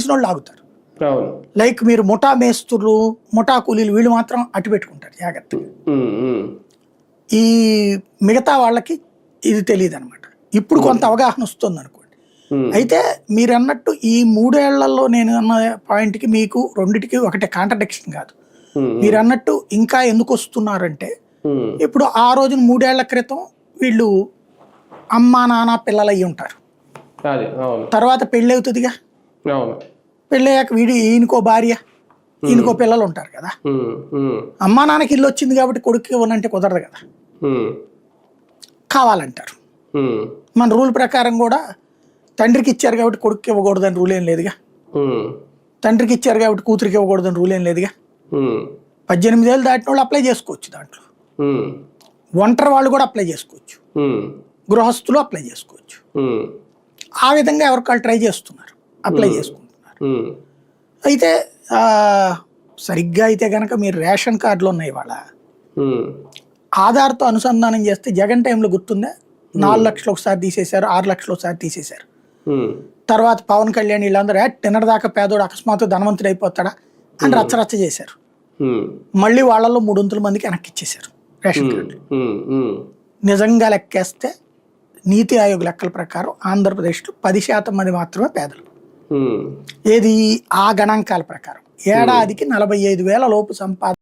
సంపాదించిన వాళ్ళు ఆగుతారు. లైక్ మీరు ముఠా మేస్తులు, ముఠా కూలీలు వీళ్ళు మాత్రం అటు పెట్టుకుంటారు జాగ్రత్తగా. ఈ మిగతా వాళ్ళకి ఇది తెలియదు అనమాట. ఇప్పుడు కొంత అవగాహన వస్తుంది అనుకోండి. అయితే మీరు అన్నట్టు ఈ 3 ఏళ్లలో నేను అన్న పాయింట్కి మీకు రెండిటికి ఒకటే కాంట్రడిక్షన్ కాదు. మీరు అన్నట్టు ఇంకా ఎందుకు వస్తున్నారంటే ఇప్పుడు ఆ రోజున 3 ఏళ్ల క్రితం వీళ్ళు అమ్మా నాన్న పిల్లలు అయ్యి ఉంటారు. తర్వాత పెళ్ళి అవుతుందిగా. పెళ్ళి అయ్యాక ఈయనకో భార్య ఈయనకో పిల్లలు ఉంటారు కదా. అమ్మా నాన్నకి ఇల్లు వచ్చింది కాబట్టి కొడుకు ఇవ్వనంటే కుదరదు కదా, కావాలంటారు. మన రూల్ ప్రకారం కూడా తండ్రికి ఇచ్చారు కాబట్టి కొడుకు ఇవ్వకూడదని రూల్ ఏం లేదుగా, తండ్రికి ఇచ్చారు కాబట్టి కూతురికి ఇవ్వకూడదని రూల్ ఏం లేదుగా. 18 ఏళ్ళు దాటిన వాళ్ళు అప్లై చేసుకోవచ్చు, దాంట్లో ఒంటరి వాళ్ళు కూడా అప్లై చేసుకోవచ్చు, గృహస్థులు అప్లై చేసుకోవచ్చు. ఆ విధంగా ఎవరికాళ్ళు ట్రై చేస్తున్నారు, అప్లై చేసుకుంటున్నారు. అయితే సరిగ్గా అయితే కనుక మీరు రేషన్ కార్డులు ఉన్నాయి వాళ్ళ ఆధార్తో అనుసంధానం చేస్తే జగన్ టైంలో గుర్తుందా 4 లక్షలు ఒకసారి తీసేశారు, 6 లక్షలు ఒకసారి తీసేశారు. తర్వాత పవన్ కళ్యాణ్ వీళ్ళందరూ నిన్నటిదాకా పేదోడు అకస్మాత్తు ధనవంతుడు అయిపోతాడా అని రచ్చరచ్చ చేశారు. మళ్ళీ వాళ్ళలో 300 మందికి వెనక్కి ఇచ్చేశారు రేషన్ కార్డులు. నిజంగా లెక్కేస్తే నీతి ఆయోగ్ లెక్కల ప్రకారం ఆంధ్రప్రదేశ్లో 10% మంది మాత్రమే పేదలు. ఏది ఆ గణాంకాల ప్రకారం ఏడాదికి 45,000 లోపు సంపాదన